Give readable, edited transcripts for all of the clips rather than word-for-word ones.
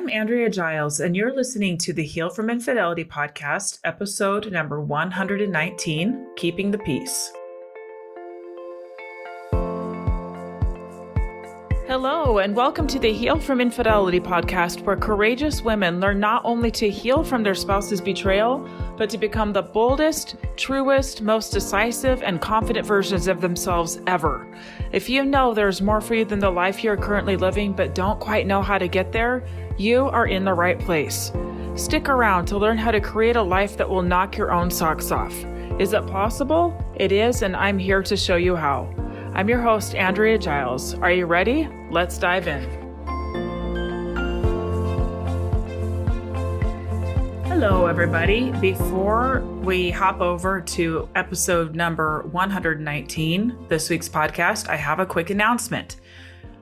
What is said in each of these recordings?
I'm Andrea Giles, and you're listening to the Heal from Infidelity podcast, episode number 119, Keeping the Peace. Hello, and welcome to the Heal from Infidelity podcast, where courageous women learn not only to heal from their spouse's betrayal, but to become the boldest, truest, most decisive, and confident versions of themselves ever. If you know there's more for you than the life you're currently living, but don't quite know how to get there, you are in the right place. Stick around to learn how to create a life that will knock your own socks off. Is it possible? It is, and I'm here to show you how. I'm your host, Andrea Giles. Are you ready? Let's dive in. Hello, everybody. Before we hop over to episode number 119, this week's podcast, I have a quick announcement.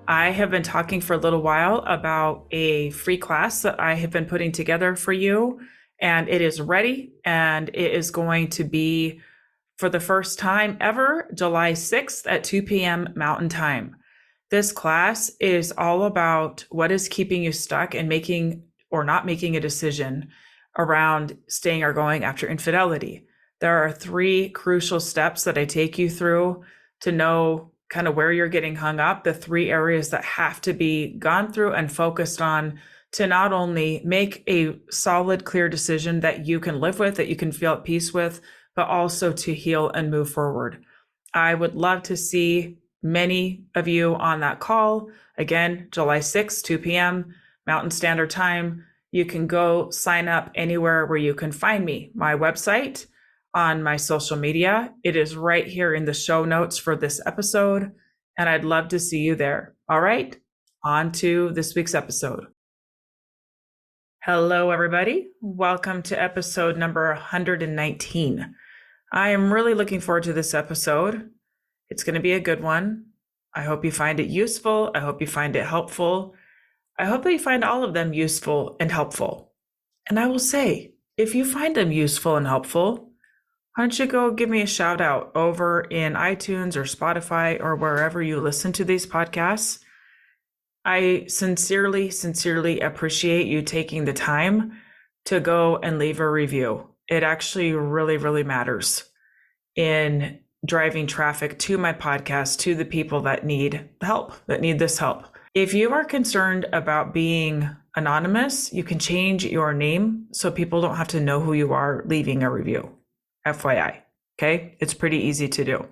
I have been talking for a little while about a free class that I have been putting together for you, and it is ready, and it is going to be, for the first time ever, July 6th at 2 p.m. Mountain Time. This class is all about what is keeping you stuck and making or not making a decision around staying or going after infidelity. There are 3 crucial steps that I take you through to know kind of where you're getting hung up, the 3 areas that have to be gone through and focused on to not only make a solid, clear decision that you can live with, that you can feel at peace with, but also to heal and move forward. I would love to see many of you on that call. Again, July 6th, 2 p.m. Mountain Standard Time. You can go sign up anywhere where you can find me. My website, on my social media. It is right here in the show notes for this episode, and I'd love to see you there. All right, on to this week's episode. Hello, everybody. Welcome to episode number 119. I am really looking forward to this episode. It's going to be a good one. I hope you find it useful. I hope you find it helpful. I hope that you find all of them useful and helpful. And I will say, if you find them useful and helpful, why don't you go give me a shout out over in iTunes or Spotify or wherever you listen to these podcasts. I sincerely appreciate you taking the time to go and leave a review. It actually really matters in driving traffic to my podcast, to the people that need help, that need this help. If you are concerned about being anonymous, you can change your name so people don't have to know who you are leaving a review. FYI, okay? It's pretty easy to do.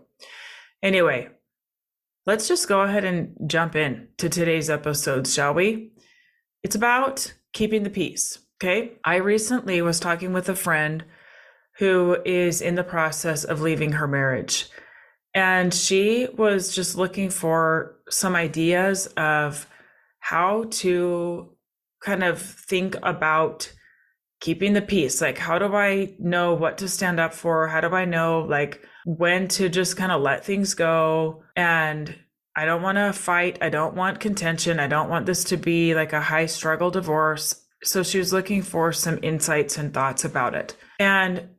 Anyway, let's just go ahead and jump in to today's episode, shall we? It's about keeping the peace, okay? I recently was talking with a friend who is in the process of leaving her marriage, and she was just looking for some ideas of how to kind of think about keeping the peace. Like, how do I know what to stand up for? How do I know like when to just kind of let things go? And I don't want to fight. I don't want contention. I don't want this to be like a high struggle divorce. So she was looking for some insights and thoughts about it. And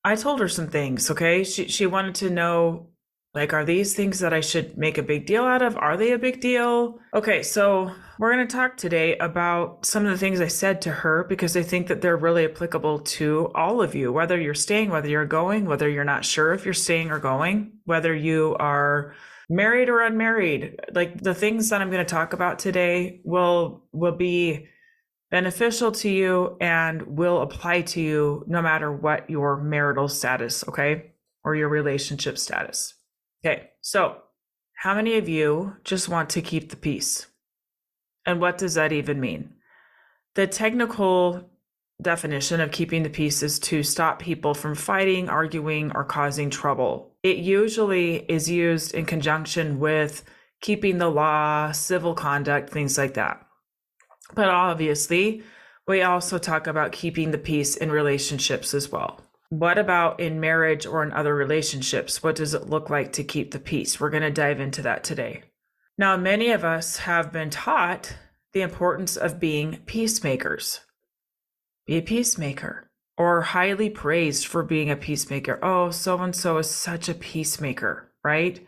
I told her some things, okay? She wanted to know, like, are these things that I should make a big deal out of? Are they a big deal? Okay, so we're going to talk today about some of the things I said to her, because I think that they're really applicable to all of you, whether you're staying, whether you're going, whether you're not sure if you're staying or going, whether you are married or unmarried. Like, the things that I'm going to talk about today will be beneficial to you and will apply to you no matter what your marital status, okay? Or your relationship status. Okay, so how many of you just want to keep the peace? And what does that even mean? The technical definition of keeping the peace is to stop people from fighting, arguing, or causing trouble. It usually is used in conjunction with keeping the law, civil conduct, things like that. But obviously, we also talk about keeping the peace in relationships as well. What about in marriage or in other relationships? What does it look like to keep the peace? We're going to dive into that today. Now, many of us have been taught the importance of being peacemakers. Be a peacemaker, or highly praised for being a peacemaker. Oh, so-and-so is such a peacemaker, right?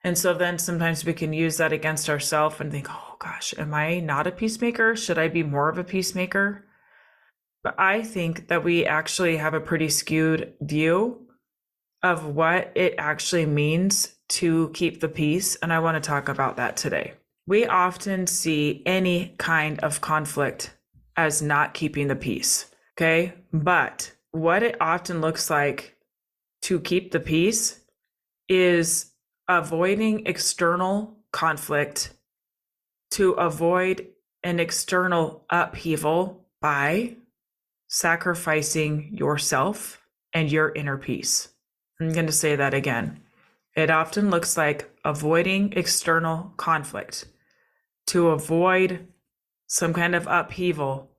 And so then sometimes we can use that against ourselves and think, oh gosh, am I not a peacemaker? Should I be more of a peacemaker? But I think that we actually have a pretty skewed view of what it actually means to keep the peace. And I want to talk about that today. We often see any kind of conflict as not keeping the peace. Okay. But what it often looks like to keep the peace is avoiding external conflict, to avoid an external upheaval by sacrificing yourself and your inner peace. I'm going to say that again. It often looks like avoiding external conflict, to avoid some kind of upheaval,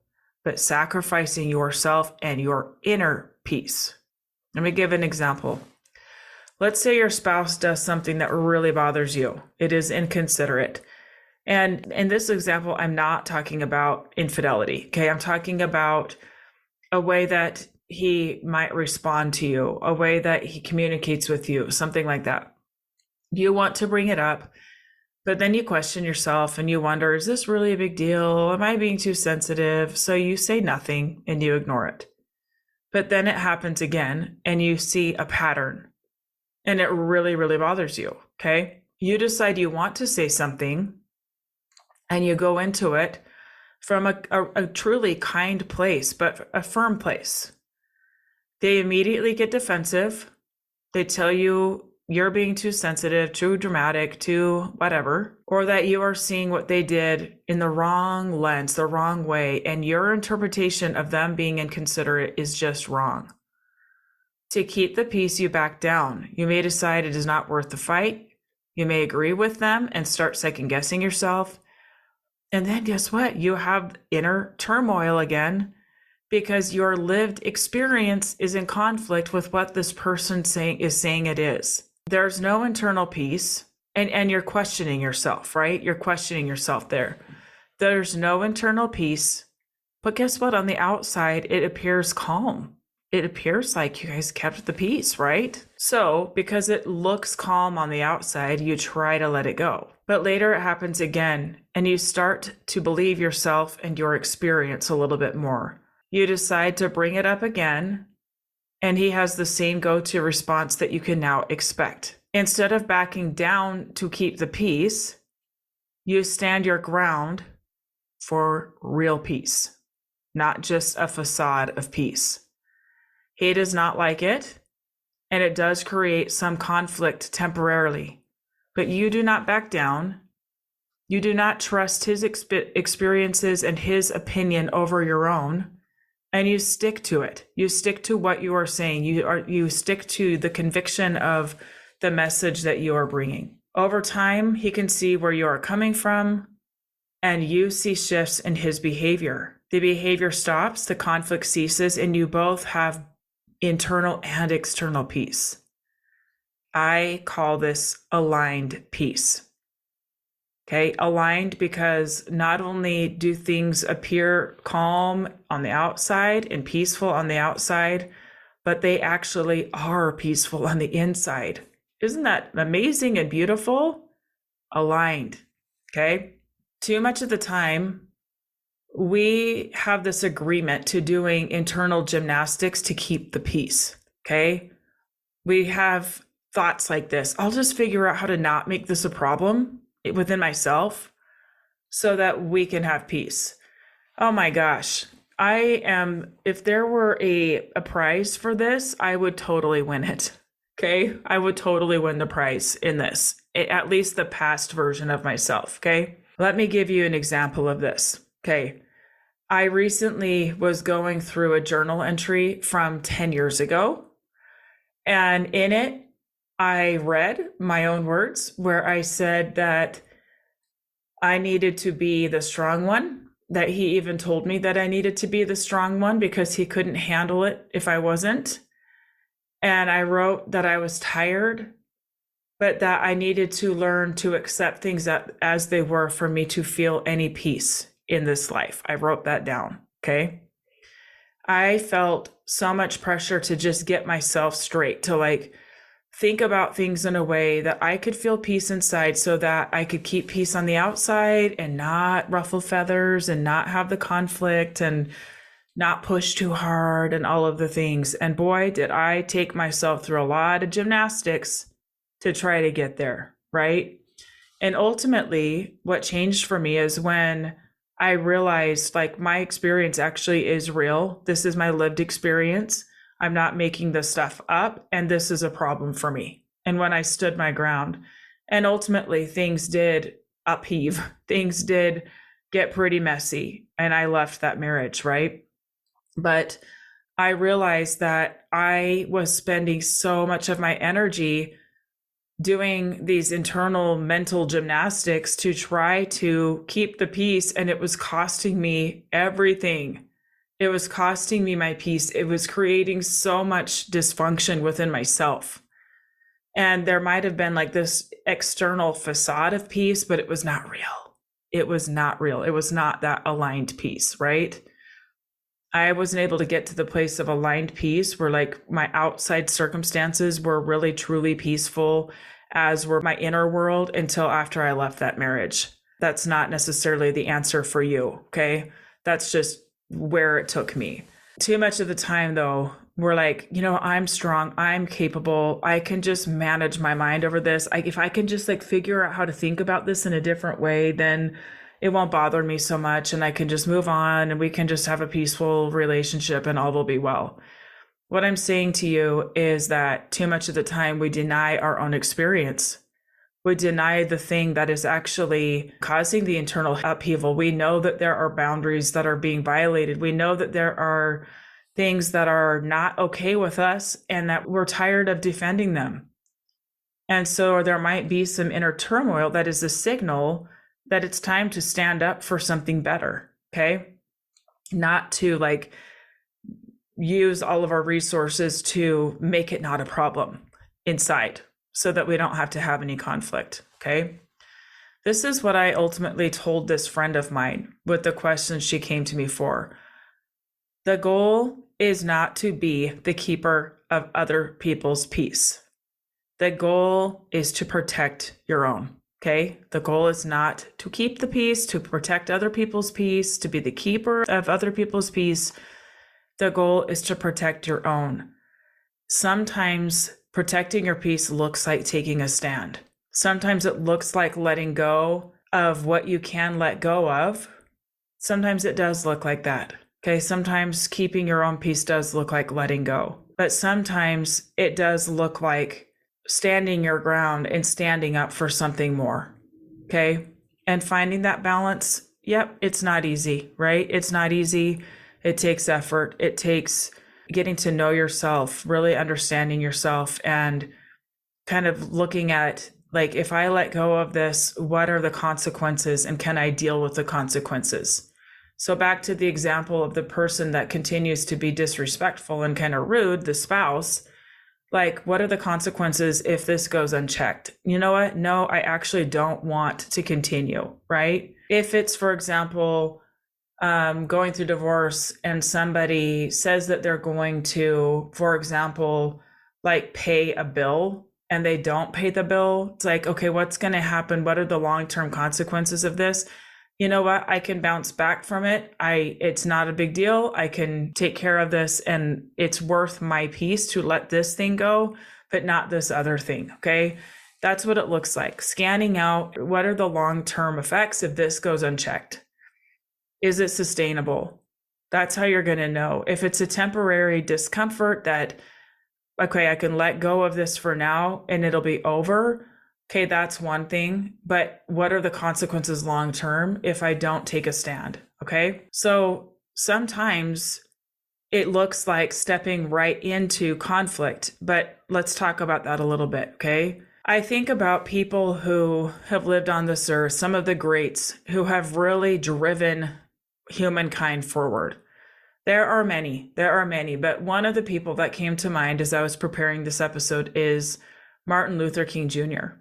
but sacrificing yourself and your inner peace. Let me give an example. Let's say your spouse does something that really bothers you. It is inconsiderate. And in this example, I'm not talking about infidelity. Okay. I'm talking about a way that he might respond to you, a way that he communicates with you, something like that. You want to bring it up, but then you question yourself and you wonder, is this really a big deal? Am I being too sensitive? So you say nothing and you ignore it. But then it happens again and you see a pattern and it really, really bothers you. Okay. You decide you want to say something and you go into it from a truly kind place, but a firm place. They immediately get defensive. They tell you you're being too sensitive, too dramatic, too whatever, or that you are seeing what they did in the wrong lens, the wrong way, and your interpretation of them being inconsiderate is just wrong. To keep the peace, you back down. You may decide it is not worth the fight. You may agree with them and start second guessing yourself. And then guess what? You have inner turmoil again because your lived experience is in conflict with what this person is saying it is. There's no internal peace, and you're questioning yourself, right? You're questioning yourself there. There's no internal peace, but guess what? On the outside, it appears calm. It appears like you guys kept the peace, right? So because it looks calm on the outside, you try to let it go. But later it happens again, and you start to believe yourself and your experience a little bit more. You decide to bring it up again, and he has the same go-to response that you can now expect. Instead of backing down to keep the peace, you stand your ground for real peace, not just a facade of peace. He does not like it, and it does create some conflict temporarily, but you do not back down. You do not trust his experiences and his opinion over your own, and you stick to it. You stick to what you are saying. You stick to the conviction of the message that you are bringing. Over time, he can see where you are coming from, and you see shifts in his behavior. The behavior stops, the conflict ceases, and you both have internal and external peace. I call this aligned peace. Okay, aligned because not only do things appear calm on the outside and peaceful on the outside, but they actually are peaceful on the inside. Isn't that amazing and beautiful? Aligned. Okay, too much of the time, we have this agreement to doing internal gymnastics to keep the peace. Okay. We have thoughts like this. I'll just figure out how to not make this a problem within myself so that we can have peace. Oh my gosh. If there were a prize for this, I would totally win it. Okay. I would totally win the prize in this, at least the past version of myself. Okay. Let me give you an example of this. Okay. I recently was going through a journal entry from 10 years ago. And in it, I read my own words where I said that I needed to be the strong one, that he even told me that I needed to be the strong one because he couldn't handle it if I wasn't. And I wrote that I was tired, but that I needed to learn to accept things as they were for me to feel any peace in this life. I wrote that down. Okay. I felt so much pressure to just get myself straight, to think about things in a way that I could feel peace inside so that I could keep peace on the outside and not ruffle feathers and not have the conflict and not push too hard and all of the things. And boy, did I take myself through a lot of gymnastics to try to get there, right? And ultimately, what changed for me is when I realized like my experience actually is real. This is my lived experience. I'm not making this stuff up, and this is a problem for me. And when I stood my ground, and ultimately things did upheave, things did get pretty messy, and I left that marriage, right? But I realized that I was spending so much of my energy doing these internal mental gymnastics to try to keep the peace, and it was costing me everything. It was costing me my peace. It was creating so much dysfunction within myself. And there might have been like this external facade of peace, but it was not real. It was not real. It was not that aligned peace, right? I wasn't able to get to the place of aligned peace where like my outside circumstances were really truly peaceful, as were my inner world, until after I left that marriage. That's not necessarily the answer for you, okay? That's just where it took me. Too much of the time though, we're like, I'm strong, I'm capable, I can just manage my mind over this. If I can just like figure out how to think about this in a different way, then it won't bother me so much, and I can just move on, and we can just have a peaceful relationship and all will be well. What I'm saying to you is that too much of the time we deny our own experience. We deny the thing that is actually causing the internal upheaval. We know that there are boundaries that are being violated. We know that there are things that are not okay with us and that we're tired of defending them. And so there might be some inner turmoil that is a signal that it's time to stand up for something better, okay? Not to like use all of our resources to make it not a problem inside so that we don't have to have any conflict, okay? This is what I ultimately told this friend of mine with the questions she came to me for. The goal is not to be the keeper of other people's peace. The goal is to protect your own. Okay, the goal is not to keep the peace, to protect other people's peace, to be the keeper of other people's peace. The goal is to protect your own. Sometimes protecting your peace looks like taking a stand. Sometimes it looks like letting go of what you can let go of. Sometimes it does look like that. Okay, sometimes keeping your own peace does look like letting go. But sometimes it does look like standing your ground and standing up for something more, okay? And finding that balance, yep, it's not easy, right? It's not easy. It takes effort. It takes getting to know yourself, really understanding yourself, and kind of looking at, like, if I let go of this, what are the consequences, and can I deal with the consequences? So back to the example of the person that continues to be disrespectful and kind of rude, the spouse. Like, what are the consequences if this goes unchecked? You know what? No, I actually don't want to continue, right? If it's, for example, going through divorce and somebody says that they're going to, for example, like pay a bill and they don't pay the bill, it's like, okay, what's going to happen? What are the long-term consequences of this? You know what? I can bounce back from it. It's not a big deal. I can take care of this, and it's worth my peace to let this thing go, but not this other thing. Okay. That's what it looks like. Scanning out, what are the long-term effects if this goes unchecked? Is it sustainable? That's how you're going to know. If it's a temporary discomfort that, okay, I can let go of this for now and it'll be over. Okay, that's one thing, but what are the consequences long term if I don't take a stand? Okay, so sometimes it looks like stepping right into conflict, but let's talk about that a little bit, okay? I think about people who have lived on this earth, some of the greats who have really driven humankind forward. There are many, but one of the people that came to mind as I was preparing this episode is Martin Luther King Jr.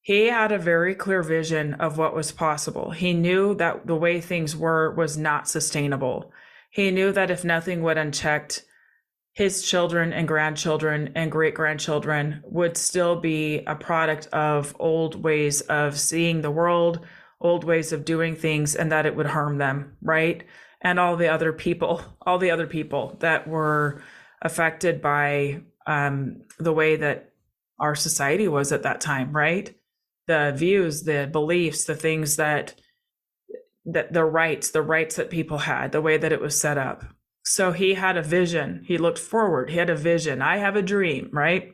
He had a very clear vision of what was possible. He knew that the way things were was not sustainable. He knew that if nothing went unchecked, his children and grandchildren and great grandchildren would still be a product of old ways of seeing the world, old ways of doing things, and that it would harm them, right? And all the other people that were affected by the way that our society was at that time, right? The views, the beliefs, the things that the rights that people had, the way that it was set up. So he had a vision. He looked forward. He had a vision. I have a dream, right?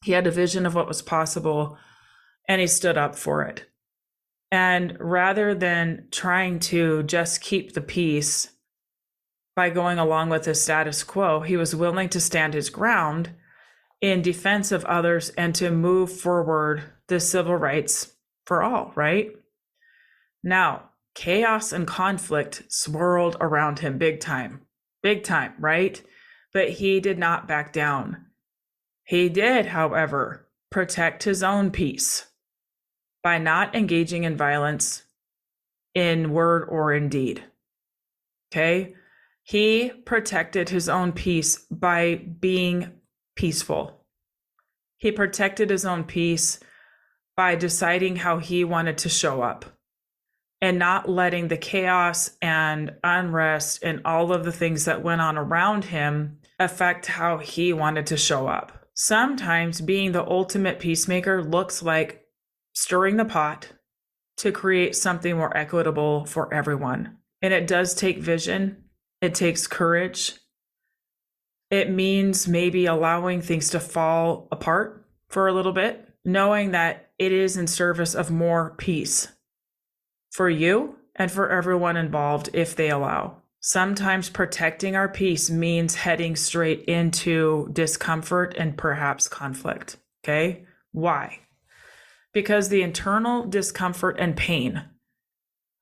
He had a vision of what was possible, and he stood up for it. And rather than trying to just keep the peace by going along with the status quo, he was willing to stand his ground in defense of others and to move forward the civil rights for all, right? Now, chaos and conflict swirled around him big time, right? But he did not back down. He did, however, protect his own peace by not engaging in violence in word or in deed. Okay? He protected his own peace by being peaceful. He protected his own peace by deciding how he wanted to show up and not letting the chaos and unrest and all of the things that went on around him affect how he wanted to show up. Sometimes being the ultimate peacemaker looks like stirring the pot to create something more equitable for everyone. And it does take vision. It takes courage. It means maybe allowing things to fall apart for a little bit, knowing that it is in service of more peace for you and for everyone involved if they allow. Sometimes protecting our peace means heading straight into discomfort and perhaps conflict. Okay? Why? Because the internal discomfort and pain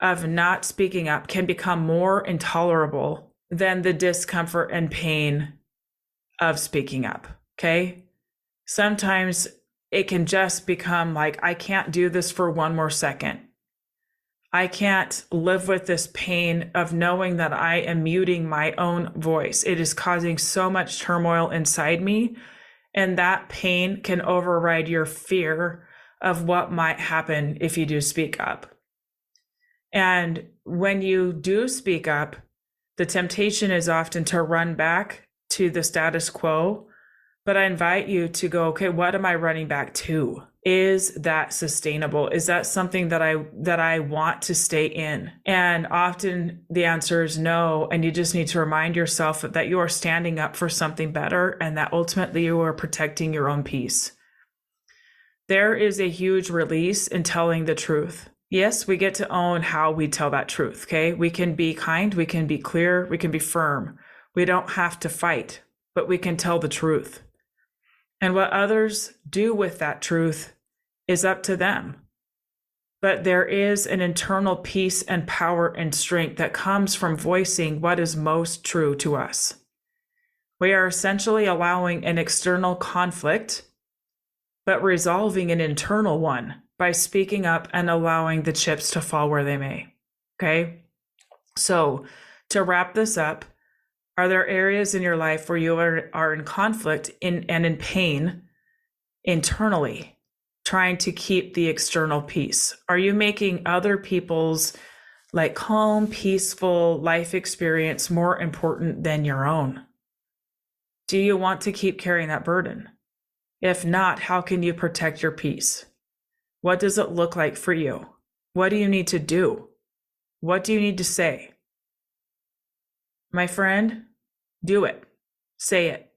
of not speaking up can become more intolerable than the discomfort and pain of speaking up. Okay? Sometimes it can just become like, I can't do this for one more second. I can't live with this pain of knowing that I am muting my own voice. It is causing so much turmoil inside me, and that pain can override your fear of what might happen if you do speak up. And when you do speak up, the temptation is often to run back to the status quo. But I invite you to go, okay, what am I running back to? Is that sustainable? Is that something that I want to stay in? And often the answer is no. And you just need to remind yourself that you are standing up for something better and that ultimately you are protecting your own peace. There is a huge release in telling the truth. Yes, we get to own how we tell that truth, okay? We can be kind, we can be clear, we can be firm. We don't have to fight, but we can tell the truth. And what others do with that truth is up to them. But there is an internal peace and power and strength that comes from voicing what is most true to us. We are essentially allowing an external conflict, but resolving an internal one by speaking up and allowing the chips to fall where they may. Okay? So to wrap this up, are there areas in your life where you are in conflict and in pain internally, trying to keep the external peace? Are you making other people's calm, peaceful life experience more important than your own? Do you want to keep carrying that burden? If not, how can you protect your peace? What does it look like for you? What do you need to do? What do you need to say? My friend, do it, say it,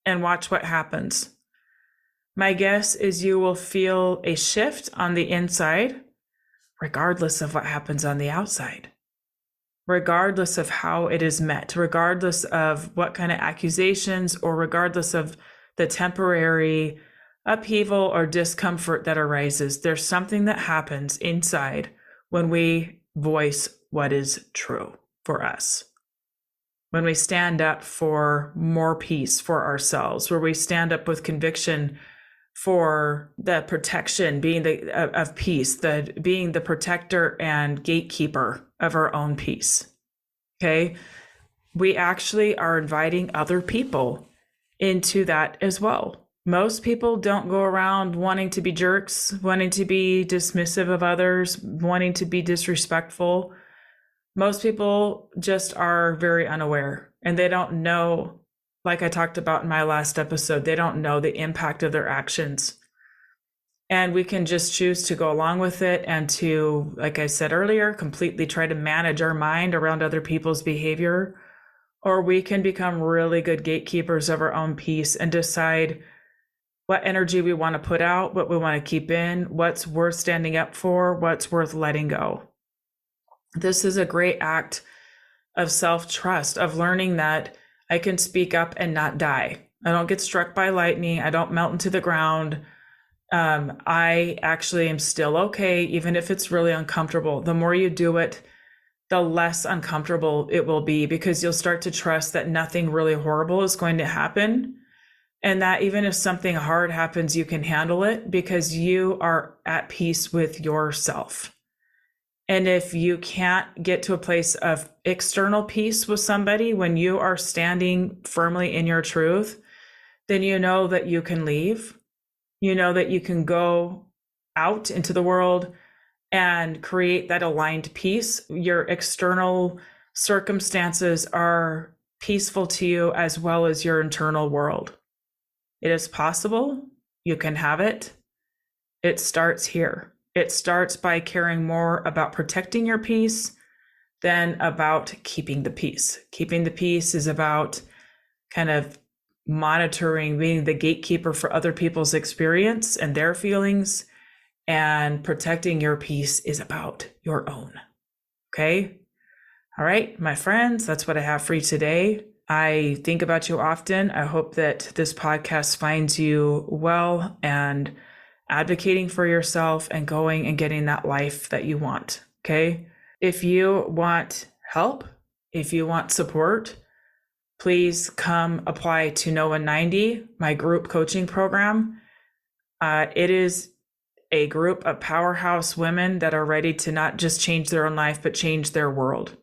and watch what happens. My guess is you will feel a shift on the inside, regardless of what happens on the outside, regardless of how it is met, regardless of what kind of accusations, or regardless of the temporary upheaval or discomfort that arises. There's something that happens inside when we voice what is true for us. When we stand up for more peace for ourselves, where we stand up with conviction for the protection, of peace, being the protector and gatekeeper of our own peace. Okay? We actually are inviting other people into that as well. Most people don't go around wanting to be jerks, wanting to be dismissive of others, wanting to be disrespectful. Most people just are very unaware, and they don't know, like I talked about in my last episode, they don't know the impact of their actions. And we can just choose to go along with it and to, like I said earlier, completely try to manage our mind around other people's behavior. Or we can become really good gatekeepers of our own peace and decide what energy we want to put out, what we want to keep in, what's worth standing up for, what's worth letting go. This is a great act of self-trust, of learning that I can speak up and not die. I don't get struck by lightning. I don't melt into the ground. I actually am still okay, even if it's really uncomfortable. The more you do it, the less uncomfortable it will be, because you'll start to trust that nothing really horrible is going to happen. And that even if something hard happens, you can handle it because you are at peace with yourself. And if you can't get to a place of external peace with somebody when you are standing firmly in your truth, then you know that you can leave. You know that you can go out into the world and create that aligned peace. Your external circumstances are peaceful to you as well as your internal world. It is possible. You can have it. It starts here. It starts by caring more about protecting your peace than about keeping the peace. Keeping the peace is about kind of monitoring, being the gatekeeper for other people's experience and their feelings, and protecting your peace is about your own. Okay? All right, my friends, that's what I have for you today. I think about you often. I hope that this podcast finds you well and advocating for yourself and going and getting that life that you want. Okay? If you want help, if you want support, please come apply to No 190, my group coaching program. It is a group of powerhouse women that are ready to not just change their own life, but change their world.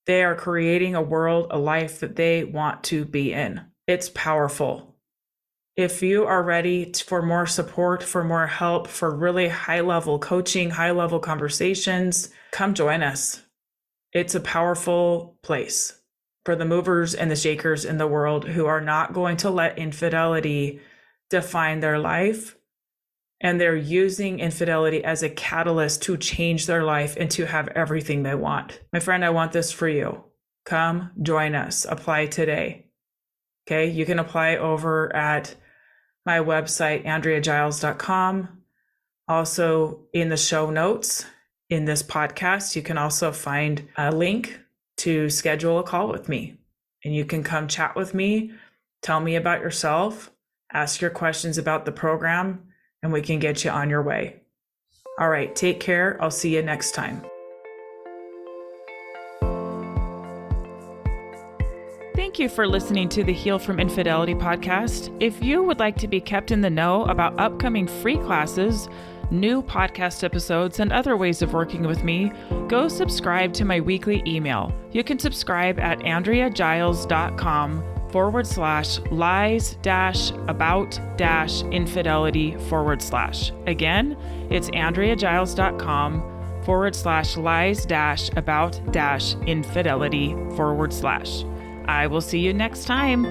They are creating a world, a life that they want to be in. It's powerful. If you are ready for more support, for more help, for really high-level coaching, high-level conversations, come join us. It's a powerful place for the movers and the shakers in the world who are not going to let infidelity define their life. And they're using infidelity as a catalyst to change their life and to have everything they want. My friend, I want this for you. Come join us. Apply today. Okay, you can apply over at my website, andreagiles.com. Also in the show notes in this podcast, you can also find a link to schedule a call with me. And you can come chat with me, tell me about yourself, ask your questions about the program, and we can get you on your way. All right, take care. I'll see you next time. Thank you for listening to the Heal from Infidelity podcast. If you would like to be kept in the know about upcoming free classes, new podcast episodes, and other ways of working with me, go subscribe to my weekly email. You can subscribe at andreagiles.com/lies-about-infidelity/. Again, it's andreagiles.com/lies-about-infidelity/. I will see you next time.